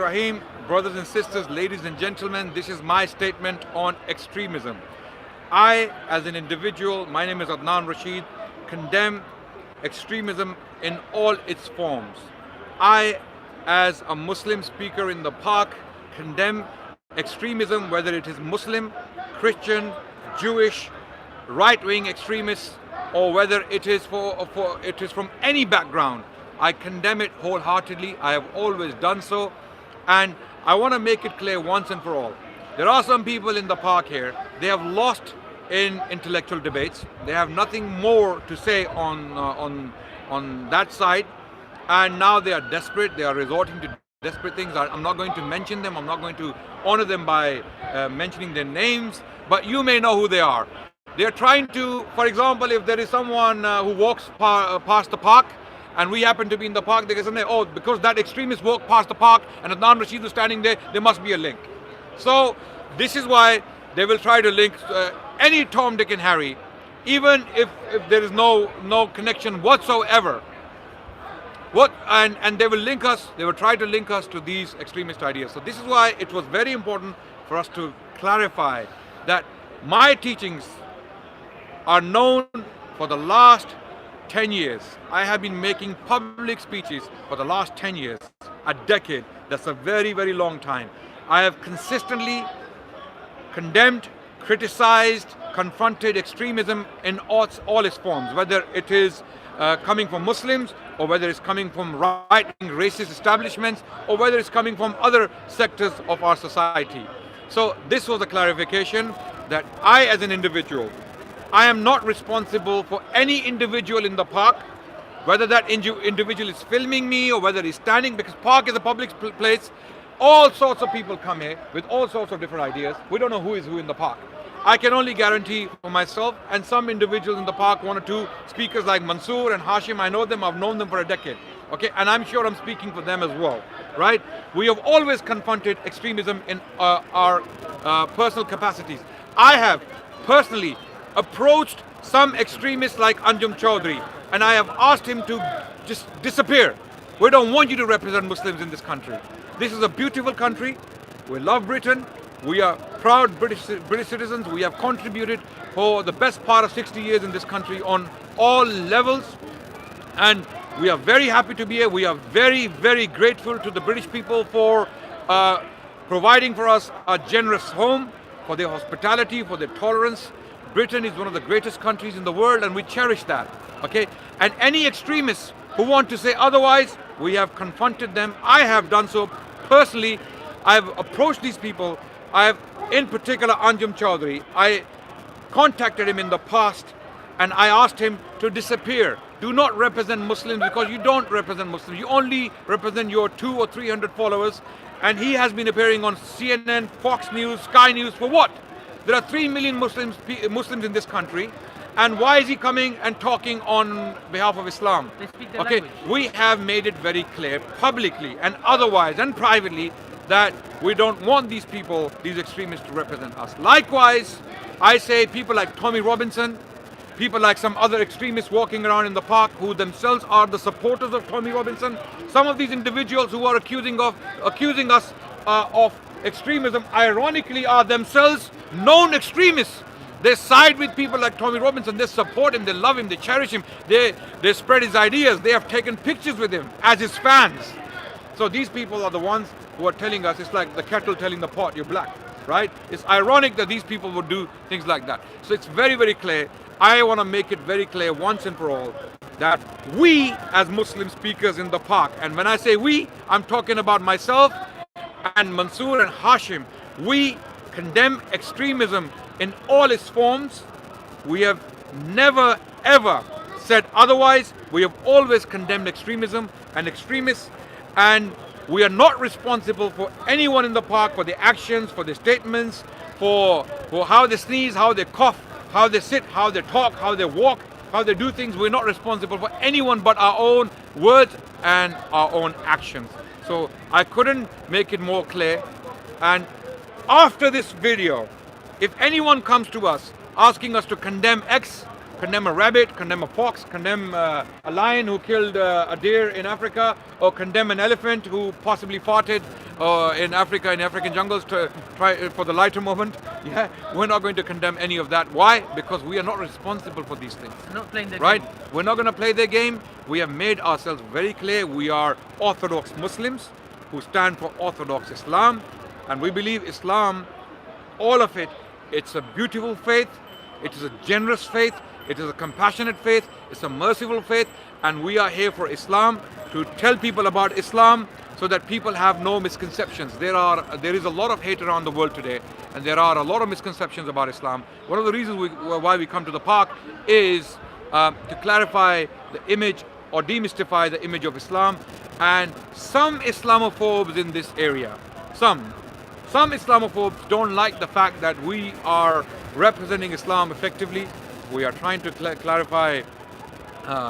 Rahim, brothers and sisters, ladies and gentlemen, this is my statement on extremism. I, as an individual, my name is Adnan Rashid, condemn extremism in all its forms. I, as a Muslim speaker in the Park, condemn extremism, whether it is Muslim, Christian, Jewish, right-wing extremists, or whether it is from any background. I condemn it wholeheartedly. I have always done so. And I want to make it clear once and for all. There are some people in the Park here, they have lost in intellectual debates. They have nothing more to say on that side. And now they are desperate. They are resorting to desperate things. I'm not going to mention them. I'm not going to honor them by mentioning their names. But you may know who they are. They are trying to, for example, if there is someone who walks past the Park, and we happen to be in the Park, they can say, oh, because that extremist walked past the Park and Adnan Rashid was standing there, there must be a link. So this is why they will try to link any Tom, Dick and Harry, even if there is no connection whatsoever. And they will link us, they will try to link us to these extremist ideas. So this is why it was very important for us to clarify that my teachings are known for the last 10 years. I have been making public speeches for the last 10 years, a decade. That's a very, very long time. I have consistently condemned, criticized, confronted extremism in all its forms, whether it is coming from Muslims, or whether it's coming from right-wing racist establishments, or whether it's coming from other sectors of our society. So this was a clarification that I, as an individual, I am not responsible for any individual in the Park, whether that individual is filming me or whether he's standing, because Park is a public place. All sorts of people come here with all sorts of different ideas. We don't know who is who in the Park. I can only guarantee for myself and some individuals in the Park, one or two speakers like Mansoor and Hashim, I know them, I've known them for a decade. Okay, and I'm sure I'm speaking for them as well, right? We have always confronted extremism in our personal capacities. I have personally approached some extremists like Anjum Chaudhry, and I have asked him to just disappear. We don't want you to represent Muslims in this country. This is a beautiful country. We love Britain. We are proud British citizens. We have contributed for the best part of 60 years in this country on all levels, and we are very happy to be here. We are very, very grateful to the British people for providing for us a generous home, for their hospitality, for their tolerance. Britain is one of the greatest countries in the world, and we cherish that, okay? And any extremists who want to say otherwise, we have confronted them. I have done so personally. I have approached these people. I have, in particular, Anjum Chaudhry. I contacted him in the past, and I asked him to disappear. Do not represent Muslims, because you don't represent Muslims. You only represent your 200 or 300 followers. And he has been appearing on CNN, Fox News, Sky News, for what? There are 3 million Muslims in this country, and why is he coming and talking on behalf of Islam? Okay, we have made it very clear, publicly and otherwise and privately, that we don't want these people, these extremists, to represent us. Likewise, I say people like Tommy Robinson, people like some other extremists walking around in the Park who themselves are the supporters of Tommy Robinson. Some of these individuals who are accusing us of extremism, ironically, are themselves known extremists. They side with people like Tommy Robinson. They support him, they love him, they cherish him, they spread his ideas, they have taken pictures with him as his fans. So these people are the ones who are telling us, it's like the kettle telling the pot, you're black, right? It's ironic that these people would do things like that. So it's very, very clear. I want to make it very clear once and for all that we, as Muslim speakers in the Park, and when I say we, I'm talking about myself and Mansoor and Hashim, we condemn extremism in all its forms. We have never ever said otherwise. We have always condemned extremism and extremists, and we are not responsible for anyone in the Park, for their actions, for their statements, for how they sneeze, how they cough, how they sit, how they talk, how they walk, how they do things. We're not responsible for anyone but our own words and our own actions. So I couldn't make it more clear. And after this video, if anyone comes to us asking us to condemn X, condemn a rabbit, condemn a fox, condemn a lion who killed a deer in Africa, or condemn an elephant who possibly farted in Africa, in African jungles, to try for the lighter moment. Yeah, we're not going to condemn any of that. Why? Because we are not responsible for these things. Not playing their right? game. We're not going to play their game. We have made ourselves very clear. We are Orthodox Muslims who stand for Orthodox Islam, and we believe Islam, all of it, it's a beautiful faith, it is a generous faith, it is a compassionate faith, it's a merciful faith, and we are here for Islam, to tell people about Islam so that people have no misconceptions. There is a lot of hate around the world today, and there are a lot of misconceptions about Islam. One of the reasons why we come to the park is to clarify the image or demystify the image of Islam, and some Islamophobes in this area, some Islamophobes don't like the fact that we are representing Islam effectively. We are trying to clarify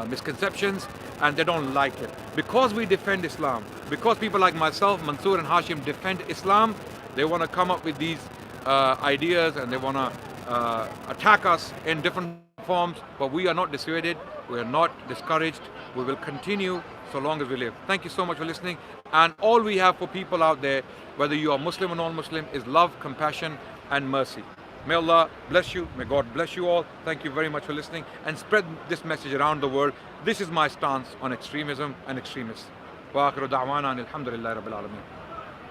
misconceptions, and they don't like it. Because we defend Islam, because people like myself, Mansoor and Hashim defend Islam, they want to come up with these ideas, and they want to attack us in different forms, but we are not dissuaded, we are not discouraged, we will continue so long as we live. Thank you so much for listening, and all we have for people out there, whether you are Muslim or non-Muslim, is love, compassion and mercy. May Allah bless you, may God bless you all. Thank you very much for listening, and spread this message around the world. This is my stance on extremism and extremists. Wa akhiru da'wana alhamdulillahi rabbil alameen.